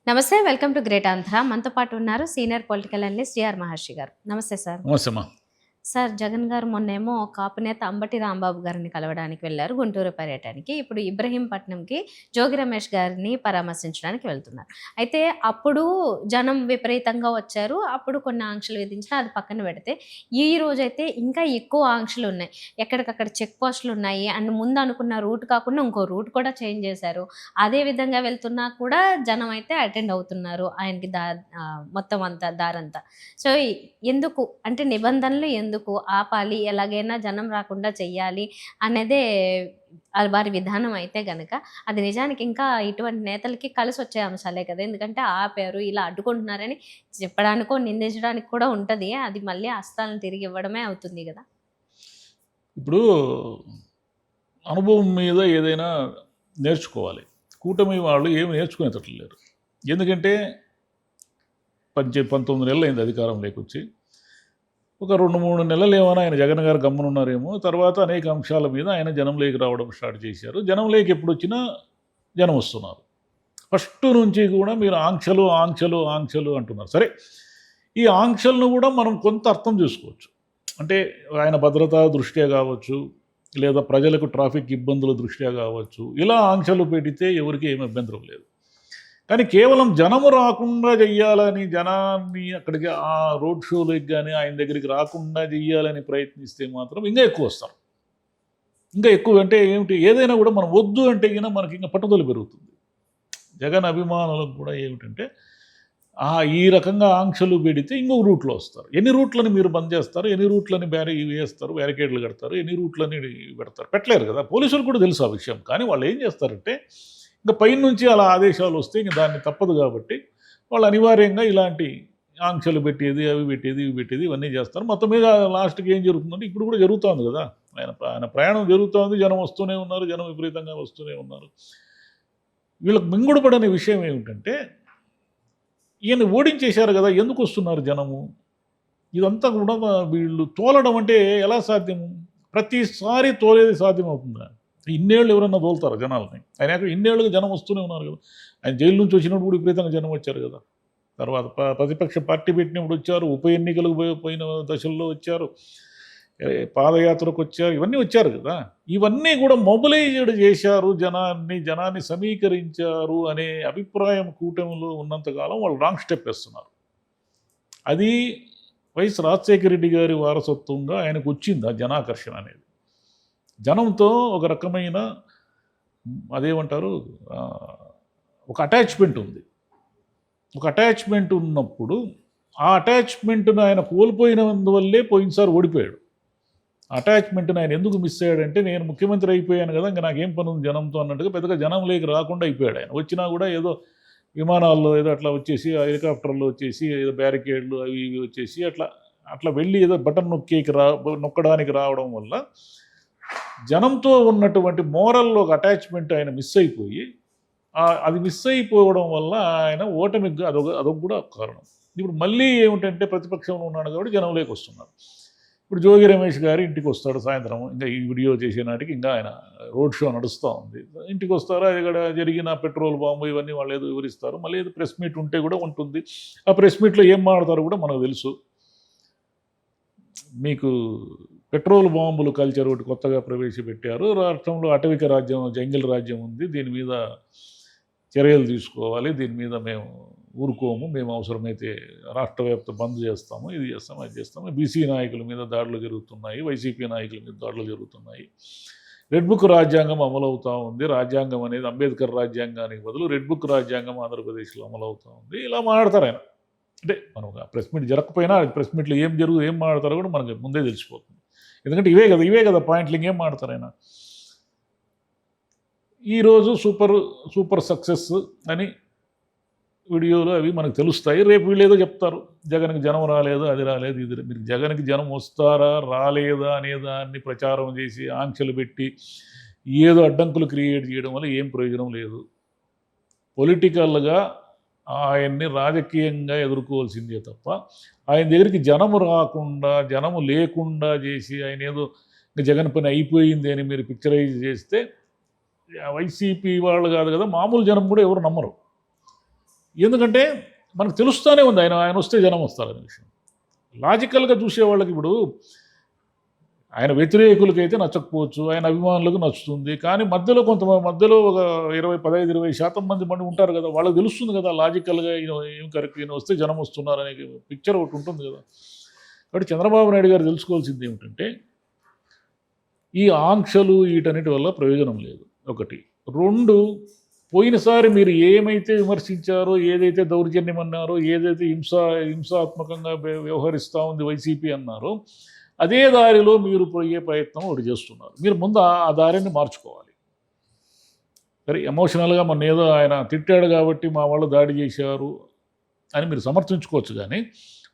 నమస్తే. Welcome to great Andhra. మనతో పాటు ఉన్నారు సీనియర్ పొలిటికల్ అనలిస్ట్ జిఆర్ మహర్షి గారు. నమస్తే సార్. నమస్తేమ్మా. సార్, జగన్ గారు మొన్నేమో కాపు నేత అంబటి రాంబాబు గారిని కలవడానికి వెళ్లారు గుంటూరు పర్యటనకి. ఇప్పుడు ఇబ్రహీంపట్నంకి జోగి రమేష్ గారిని పరామర్శించడానికి వెళ్తున్నారు. అయితే అప్పుడు జనం విపరీతంగా వచ్చారు. అప్పుడు కొన్ని ఆంక్షలు విధించినా అది పక్కన పెడితే, ఈ రోజైతే ఇంకా ఎక్కువ ఆంక్షలు ఉన్నాయి. ఎక్కడికక్కడ చెక్ పోస్టులు ఉన్నాయి. అండ్ ముందు అనుకున్న రూట్ కాకుండా ఇంకో రూట్ కూడా చేంజ్ చేశారు. అదే విధంగా వెళ్తున్నా కూడా జనం అయితే అటెండ్ అవుతున్నారు ఆయనకి మొత్తం అంతా దారంతా. సో, ఎందుకు అంటే నిబంధనలు ఎందుకు ఆపాలి, ఎలాగైనా జనం రాకుండా చెయ్యాలి అనేదే వారి విధానం అయితే గనక, అది నిజానికి ఇంకా ఇటువంటి నేతలకి కలిసొచ్చే అంశాలే కదా! ఎందుకంటే ఆపారు, ఇలా అడ్డుకుంటున్నారని చెప్పడానికో, నిందించడానికి కూడా ఉంటది. అది మళ్ళీ అస్త్రాలను తిరిగి ఇవ్వడమే అవుతుంది గదా! ఇప్పుడు అనుభవం మీద ఏదైనా నేర్చుకోవాలి. కూటమి వాళ్ళు ఏమి నేర్చుకునేటట్లు లేరు. ఎందుకంటే 19 నెలలు అయింది అధికారంలోకి వచ్చి. ఒక 2-3 నెలలు ఏమైనా ఆయన జగన్ గారు గమ్మునున్నారేమో. తర్వాత అనేక అంశాల మీద ఆయన జనంలోకి రావడం స్టార్ట్ చేశారు. జనంలోకి ఎప్పుడు వచ్చినా జనం వస్తున్నారు. ఫస్ట్ నుంచి కూడా మీరు ఆంక్షలు ఆంక్షలు ఆంక్షలు అంటున్నారు. సరే, ఈ ఆంక్షలను కూడా మనం కొంత అర్థం చేసుకోవచ్చు. అంటే ఆయన భద్రతా దృష్ట్యా కావచ్చు, లేదా ప్రజలకు ట్రాఫిక్ ఇబ్బందుల దృష్ట్యా కావచ్చు, ఇలా ఆంక్షలు పెడితే ఎవరికి ఏమి అభ్యంతరం లేదు. కానీ కేవలం జనము రాకుండా చెయ్యాలని, జనాన్ని అక్కడికి ఆ రోడ్ షోలోకి కానీ ఆయన దగ్గరికి రాకుండా చెయ్యాలని ప్రయత్నిస్తే మాత్రం ఇంకా ఎక్కువ వస్తారు. ఇంకా ఎక్కువ అంటే ఏమిటి, ఏదైనా కూడా మనం వద్దు అంటే కన్నా మనకి ఇంకా పట్టుదల పెరుగుతుంది. జగన్ అభిమానులకు కూడా ఏమిటంటే ఈ రకంగా ఆంక్షలు పెడితే ఇంకొక రూట్లో వస్తారు. ఎన్ని రూట్లని మీరు బంద్ చేస్తారు, ఎన్ని రూట్లని వేస్తారు, బ్యారికేడ్లు కడతారు, ఎన్ని రూట్లని పెడతారు, పెట్టలేరు కదా. పోలీసులు కూడా తెలుసు ఆ విషయం. కానీ వాళ్ళు ఏం చేస్తారంటే, ఇంకా పైన నుంచి అలా ఆదేశాలు వస్తే ఇంక దాన్ని తప్పదు కాబట్టి వాళ్ళు అనివార్యంగా ఇలాంటి ఆంక్షలు పెట్టేది, అవి పెట్టేది, ఇవి పెట్టేది, ఇవన్నీ చేస్తారు. మొత్తం మీద లాస్ట్కి ఏం జరుగుతుందంటే, ఇప్పుడు కూడా జరుగుతుంది కదా, ఆయన ప్రయాణం జరుగుతుంది, జనం వస్తూనే ఉన్నారు, జనం విపరీతంగా వస్తూనే ఉన్నారు. వీళ్ళకి మింగుడుపడనే విషయం ఏమిటంటే, ఈయన ఓడించేశారు కదా, ఎందుకు వస్తున్నారు జనము? ఇదంతా కూడా వీళ్ళు తోలడం అంటే ఎలా సాధ్యము? ప్రతిసారి తోలేది సాధ్యమవుతుందా? ఇన్నేళ్ళు ఎవరన్నా తోలుతారు జనాలని? ఆయన ఇన్నేళ్ళుగా జనం వస్తూనే ఉన్నారు కదా. ఆయన జైలు నుంచి వచ్చినప్పుడు విపరీతంగా జనం వచ్చారు కదా. తర్వాత ప్రతిపక్ష పార్టీ పెట్టినప్పుడు వచ్చారు, ఉప ఎన్నికలకు పోయిన దశల్లో వచ్చారు, పాదయాత్రకు వచ్చారు, ఇవన్నీ వచ్చారు కదా. ఇవన్నీ కూడా మొబిలైజ్డ్ చేశారు, జనాన్ని సమీకరించారు అనే అభిప్రాయం కూటమిలో ఉన్నంతకాలం వాళ్ళు రాంగ్ స్టెప్ వేస్తున్నారు. అది వైఎస్ రాజశేఖర రెడ్డి గారి వారసత్వంగా ఆయనకు వచ్చింది ఆ జనాకర్షణ అనేది. జనంతో ఒక రకమైన అదేమంటారు, ఒక అటాచ్మెంట్ ఉంది. ఒక అటాచ్మెంట్ ఉన్నప్పుడు ఆ అటాచ్మెంట్ను ఆయన కోల్పోయినందువల్లే పోయినసారి ఓడిపోయాడు. అటాచ్మెంట్ని ఆయన ఎందుకు మిస్ అయ్యాడంటే, నేను ముఖ్యమంత్రి అయిపోయాను కదా, ఇంకా నాకేం పని ఉంది జనంతో అన్నట్టుగా పెద్దగా జనంలోకి రాకుండా అయిపోయాడు ఆయన. వచ్చినా కూడా ఏదో విమానాల్లో ఏదో అట్లా వచ్చేసి, హెలికాప్టర్లో వచ్చేసి, ఏదో బ్యారికేడ్లు అవి ఇవి వచ్చేసి అట్లా వెళ్ళి ఏదో బటన్ నొక్కడానికి రావడం వల్ల జనంతో ఉన్నటువంటి మోరల్లో ఒక అటాచ్మెంట్ ఆయన మిస్ అయిపోయి, అది మిస్ అయిపోవడం వల్ల ఆయన ఓటమికి అదొక కూడా కారణం. ఇప్పుడు మళ్ళీ ఏమిటంటే, ప్రతిపక్షంలో ఉన్నాడు కాబట్టి జనంలోకి వస్తున్నారు. ఇప్పుడు జోగి రమేష్ గారు ఇంటికి వస్తాడు సాయంత్రం, ఇంకా ఈ వీడియో చేసే నాటికి ఇంకా ఆయన రోడ్ షో నడుస్తూ ఉంది. ఇంటికి వస్తారు, ఇక్కడ జరిగిన పెట్రోల్ బాంబు ఇవన్నీ వాళ్ళు ఏదో వివరిస్తారు. మళ్ళీ ఏదో ప్రెస్ మీట్ ఉంటే కూడా ఉంటుంది. ఆ ప్రెస్ మీట్లో ఏం మాట్లాడతారో కూడా మనకు తెలుసు. మీకు పెట్రోల్ బాంబులు కల్చర్ ఒకటి కొత్తగా ప్రవేశపెట్టారు. రాష్ట్రంలో అటవిక రాజ్యం, జంగిల్ రాజ్యం ఉంది, దీని మీద చర్యలు తీసుకోవాలి, దీని మీద మేము ఊరుకోము, మేము అవసరమైతే రాష్ట్ర వ్యాప్త బంద్ చేస్తాము, ఇది చేస్తాము, అది చేస్తాము. బీసీ నాయకుల మీద దాడులు జరుగుతున్నాయి, వైసీపీ నాయకుల మీద దాడులు జరుగుతున్నాయి, రెడ్ బుక్ రాజ్యాంగం అమలవుతూ ఉంది, రాజ్యాంగం అనేది అంబేద్కర్ రాజ్యాంగానికి బదులు రెడ్ బుక్ రాజ్యాంగం ఆంధ్రప్రదేశ్లో అమలవుతూ ఉంది, ఇలా మాట్లాడతారు ఆయన. అంటే మనం ప్రెస్ మీట్ జరగకపోయినా ప్రెస్ మీట్లో ఏం మాట్లాడతారో కూడా మనకు ముందే తెలిసిపోతుంది. ఎందుకంటే ఇవే కదా పాయింట్లు, ఇంకేం మాట్లాడతారు ఆయన. ఈరోజు సూపర్ సక్సెస్ అని వీడియోలు అవి మనకు తెలుస్తాయి. రేపు వీళ్ళు ఏదో చెప్తారు, జగన్కి జనం రాలేదు, అది రాలేదు, ఇది. మీరు జగన్కి జనం వస్తారా రాలేదా అనేదాన్ని ప్రచారం చేసి ఆంక్షలు పెట్టి ఏదో అడ్డంకులు క్రియేట్ చేయడం వల్ల ఏం ప్రయోజనం లేదు. పొలిటికల్గా ఆయన్ని రాజకీయంగా ఎదుర్కోవాల్సిందే తప్ప, ఆయన దగ్గరికి జనము రాకుండా, జనము లేకుండా చేసి ఆయన ఏదో జగన్ పని అయిపోయింది అని మీరు పిక్చరైజ్ చేస్తే వైసీపీ వాళ్ళు కాదు కదా, మామూలు జనం కూడా ఎవరు నమ్మరు. ఎందుకంటే మనకు తెలుస్తూనే ఉంది ఆయన వస్తే జనం వస్తారనే విషయం. లాజికల్గా చూసే వాళ్ళకి ఇప్పుడు ఆయన వ్యతిరేకులకైతే నచ్చకపోవచ్చు, ఆయన అభిమానులకు నచ్చుతుంది. కానీ మధ్యలో ఒక 15-20% మంది ఉంటారు కదా, వాళ్ళకి తెలుస్తుంది కదా లాజికల్గా ఈయన ఏం కరెక్ట్, ఈయన వస్తే జనం వస్తున్నారు అనే పిక్చర్ ఒకటి ఉంటుంది కదా. కాబట్టి చంద్రబాబు నాయుడు గారు తెలుసుకోవాల్సింది ఏమిటంటే ఈ ఆంక్షలు వీటన్నిటి వల్ల ప్రయోజనం లేదు, ఒకటి. రెండు, పోయినసారి మీరు ఏమైతే విమర్శించారో, ఏదైతే దౌర్జన్యం అన్నారో, ఏదైతే హింసాత్మకంగా వ్యవహరిస్తూ ఉంది వైసీపీ అన్నారో, అదే దారిలో మీరు పోయే ప్రయత్నం ఒకటి చేస్తున్నారు. మీరు ముందు ఆ దారిని మార్చుకోవాలి. సరే, ఎమోషనల్గా మొన్న ఏదో ఆయన తిట్టాడు కాబట్టి మా వాళ్ళు దాడి చేశారు అని మీరు సమర్థించుకోవచ్చు. కానీ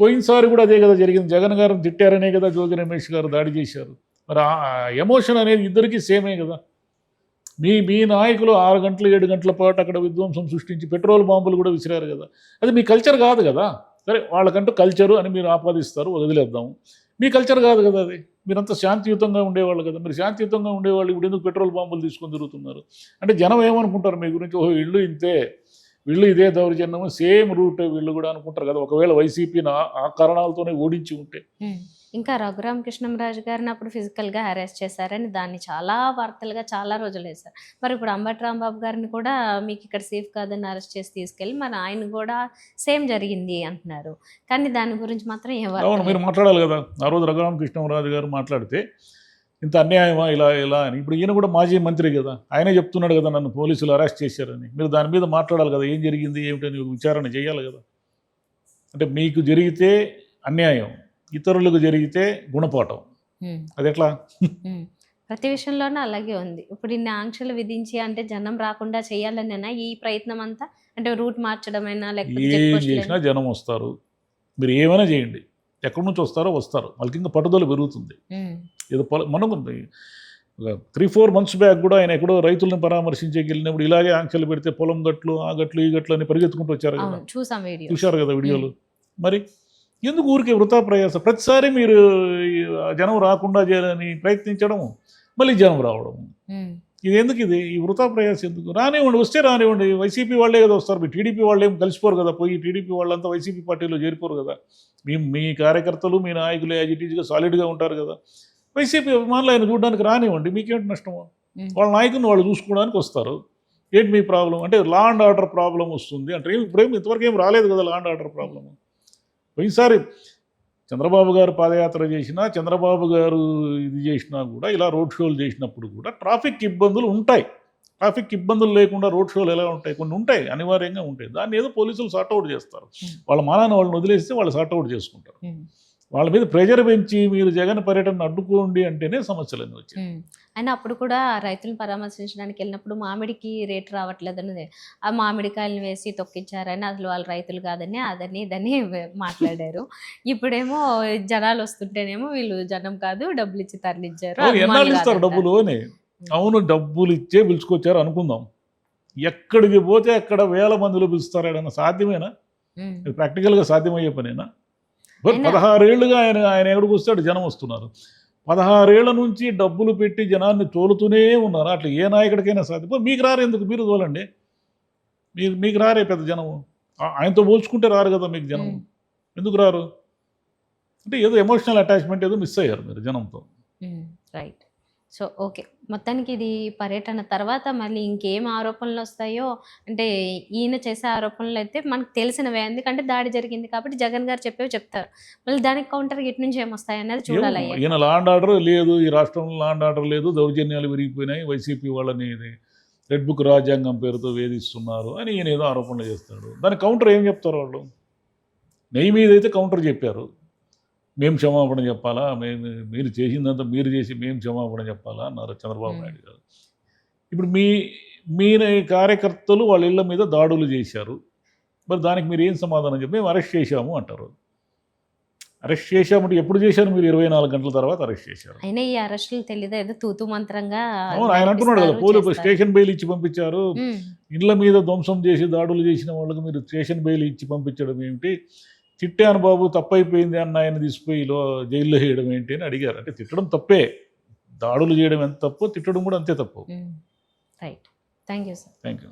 పోయినసారి కూడా అదే కదా జరిగింది. జగన్ గారిని తిట్టారనే కదా జోగి రమేష్ గారు దాడి చేశారు. మరి ఆ ఎమోషన్ అనేది ఇద్దరికీ సేమే కదా. మీ నాయకులు 6 గంటలు 7 గంటల పాటు అక్కడ విధ్వంసం సృష్టించి పెట్రోల్ బాంబులు కూడా విసిరారు కదా. అది మీ కల్చర్ కాదు కదా. సరే, వాళ్ళకంటూ కల్చరు అని మీరు ఆపాదిస్తారు, వదిలేద్దాము. మీ కల్చర్ కాదు కదా అది. మీరంతా శాంతియుతంగా ఉండేవాళ్ళు కదా. మీరు శాంతియుతంగా ఉండేవాళ్ళు ఇప్పుడు ఎందుకు పెట్రోల్ బాంబులు తీసుకొని తిరుగుతున్నారు అంటే జనం ఏమనుకుంటారు మీ గురించి? ఓహో, వీళ్ళు ఇంతే, వీళ్ళు ఇదే దౌర్జన్యము, సేమ్ రూట్ వీళ్ళు కూడా అనుకుంటారు కదా. ఒకవేళ వైసీపీని ఆ కారణాలతోనే ఓడించి ఉంటే. ఇంకా రఘురామకృష్ణంరాజు గారిని అప్పుడు ఫిజికల్గా హెరాస్ చేశారని దాన్ని చాలా వార్తలుగా చాలా రోజులు వేశారు. మరి ఇప్పుడు అంబటి రాంబాబు గారిని కూడా మీకు ఇక్కడ సేఫ్ కాదని అరెస్ట్ చేసి తీసుకెళ్ళి మరి ఆయన కూడా సేమ్ జరిగింది అంటున్నారు. కానీ దాని గురించి మాత్రం అవును, మీరు మాట్లాడాలి కదా. ఆ రోజు రఘురామకృష్ణంరాజు గారు మాట్లాడితే ఇంత అన్యాయమా ఇలా అని. ఇప్పుడు ఈయన కూడా మాజీ మంత్రి కదా, ఆయనే చెప్తున్నాడు కదా నన్ను పోలీసులు అరెస్ట్ చేశారని. మీరు దాని మీద మాట్లాడాలి కదా, ఏం జరిగింది ఏమిటని విచారణ చేయాలి కదా. అంటే మీకు జరిగితే అన్యాయం, ఇతరులకు జరిగితే గుణపాఠం, అది ఎట్లా? ప్రతి విషయంలోనూ అలాగే ఉంది. ఇప్పుడు ఇన్ని ఆంక్షలు విధించి అంటే జనం రాకుండా చేయాలనేనా ఈ ప్రయత్నం అంతా? అంటే రూట్ మార్చడమైనా లేకపోతే ఏం చేసినా జనం వస్తారు. మీరు ఏమైనా చేయండి, ఎక్కడి నుంచి వస్తారు. వాళ్ళకి ఇంకా పట్టుదల పెరుగుతుంది. ఏదో మనం 3-4 months బ్యాక్ కూడా ఆయన ఎక్కడో రైతులను పరామర్శించేకి వెళ్ళినప్పుడు ఇలాగే ఆంక్షలు పెడితే పొలం గట్లు, ఆ గట్లు, ఈ గట్లు అని పరిగెత్తుకుంటూ వచ్చారు కదా. చూశారు కదా వీడియోలు. మరి ఎందుకు ఊరికే వృథా ప్రయాస? ప్రతిసారి మీరు జనం రాకుండా చేయాలని ప్రయత్నించడం, మళ్ళీ జనం రావడం, ఇది ఎందుకు? ఈ వృథా ప్రయాస ఎందుకు? రానివ్వండి, వస్తే రానివ్వండి. వైసీపీ వాళ్ళే కదా వస్తారు. మీ టీడీపీ వాళ్ళు ఏం కలిసిపోరు కదా. పోయి టీడీపీ వాళ్ళంతా వైసీపీ పార్టీలో చేరిపోరు కదా. మీ కార్యకర్తలు, మీ నాయకులు యాజిటీజ్గా సాలిడ్గా ఉంటారు కదా. వైసీపీ అభిమానులు ఆయన చూడడానికి రానివ్వండి, మీకేంటి నష్టము? వాళ్ళ నాయకుని వాళ్ళు చూసుకోవడానికి వస్తారు. ఏంటి మీ ప్రాబ్లం? అంటే లా అండ్ ఆర్డర్ ప్రాబ్లం వస్తుంది అంటే ఇంతవరకు ఏం రాలేదు కదా లా అండ్ ఆర్డర్ ప్రాబ్లము. పోయినసారి చంద్రబాబు గారు పాదయాత్ర చేసినా, చంద్రబాబు గారు ఇది చేసినా కూడా, ఇలా రోడ్ షోలు చేసినప్పుడు కూడా ట్రాఫిక్ ఇబ్బందులు ఉంటాయి. ట్రాఫిక్ ఇబ్బందులు లేకుండా రోడ్ షోలు ఎలా ఉంటాయి? కొన్ని ఉంటాయి, అనివార్యంగా ఉంటాయి. దాన్ని ఏదో పోలీసులు సార్ట్అవుట్ చేస్తారు. వాళ్ళ మానాన్ని వాళ్ళని వదిలేస్తే వాళ్ళు సార్ట్అవుట్ చేసుకుంటారు. వాళ్ళ మీద ప్రెజర్ పెంచి మీరు జగన్ పర్యటన అడ్డుకోండి అంటేనే సమస్యలన్నీ వచ్చాయి. అయినా అప్పుడు కూడా రైతులను పరామర్శించడానికి వెళ్ళినప్పుడు మామిడికి రేటు రావట్లేదని, ఆ మామిడికాయలను వేసి తొక్కించారని, అసలు వాళ్ళు రైతులు కాదని అదని ఇదని మాట్లాడారు. ఇప్పుడేమో జనాలు వస్తుంటేనేమో వీళ్ళు జనం కాదు, డబ్బులు ఇచ్చి తరలించారు. ఎన్నాళ్ళు ఇస్తారు డబ్బులు అని? అవును, డబ్బులు ఇచ్చే పిలుచుకొచ్చారు అనుకుందాం. ఎక్కడికి పోతే అక్కడ వేల మందిలో పిలుస్తారని సాధ్యమేనా? ప్రాక్టికల్గా సాధ్యమయ్యే పనేనా? 16 ఏళ్ళుగా ఆయన ఎక్కడికి వస్తాడు, జనం వస్తున్నారు. 16 ఏళ్ల నుంచి డబ్బులు పెట్టి జనాన్ని తోలుతూనే ఉన్నారు. అట్లా ఏ నాయకుడికైనా సాధ్యం. మీకు రారు ఎందుకు? మీరు తోలండి. మీకు రారే పెద్ద జనము. ఆయనతో పోల్చుకుంటే రారు కదా మీకు జనం. ఎందుకు రారు? అంటే ఏదో ఎమోషనల్ అటాచ్మెంట్ ఏదో మిస్ అయ్యారు మీరు జనంతో. రైట్. సో ఓకే, మొత్తానికి ఇది పర్యటన తర్వాత మళ్ళీ ఇంకేం ఆరోపణలు వస్తాయో, అంటే ఈయన చేసే ఆరోపణలు అయితే మనకు తెలిసినవే. ఎందుకంటే దాడి జరిగింది కాబట్టి జగన్ గారు చెప్తారు. మళ్ళీ దానికి కౌంటర్ ఇటు నుంచి ఏమొస్తాయి అన్నది చూడాలి. ఈయన లా అండ్ ఆర్డర్ లేదు, ఈ రాష్ట్రంలో లా అండ్ ఆర్డర్ లేదు, దౌర్జన్యాలు విరిగిపోయినాయి, వైసీపీ వాళ్ళని రెడ్ బుక్ రాజ్యాంగం పేరుతో వేధిస్తున్నారు అని ఈయన ఏదో ఆరోపణలు చేస్తాడు. దానికి కౌంటర్ ఏం చెప్తారు వాళ్ళు? నెయ్యి మీద అయితే కౌంటర్ చెప్పారు, మేము క్షమాపణ చెప్పాలా, మీరు చేసిందంతా మీరు చేసి మేము క్షమాపణ చెప్పాలా అన్నారు చంద్రబాబు నాయుడు గారు. ఇప్పుడు మీ కార్యకర్తలు వాళ్ళ ఇళ్ళ మీద దాడులు చేశారు, మరి దానికి మీరు ఏం సమాధానం చెప్పి మేము అరెస్ట్ చేశాము అంటారు. అరెస్ట్ చేశామంటే ఎప్పుడు చేశారు? మీరు 24 గంటల తర్వాత అరెస్ట్ చేశారు. అయినా ఈ అరెస్టులు తెలియదు, ఏదో తూతు మంత్రంగా. అవును, ఆయన అంటున్నాడు కదా, పోలీసు స్టేషన్ బెయిల్ ఇచ్చి పంపించారు. ఇళ్ళ మీద ధ్వంసం చేసి దాడులు చేసిన వాళ్ళకి మీరు స్టేషన్ బెయిల్ ఇచ్చి పంపించడం ఏమిటి? తిట్టాను బాబు, తప్పైపోయింది అన్న ఆయన తీసుకుపోయి జైల్లో వేయడం ఏంటి అని అడిగారు. అంటే తిట్టడం తప్పే, దాడులు చేయడం ఎంత తప్పు, తిట్టడం కూడా అంతే తప్పు. Right. Thank you sir. Thank you.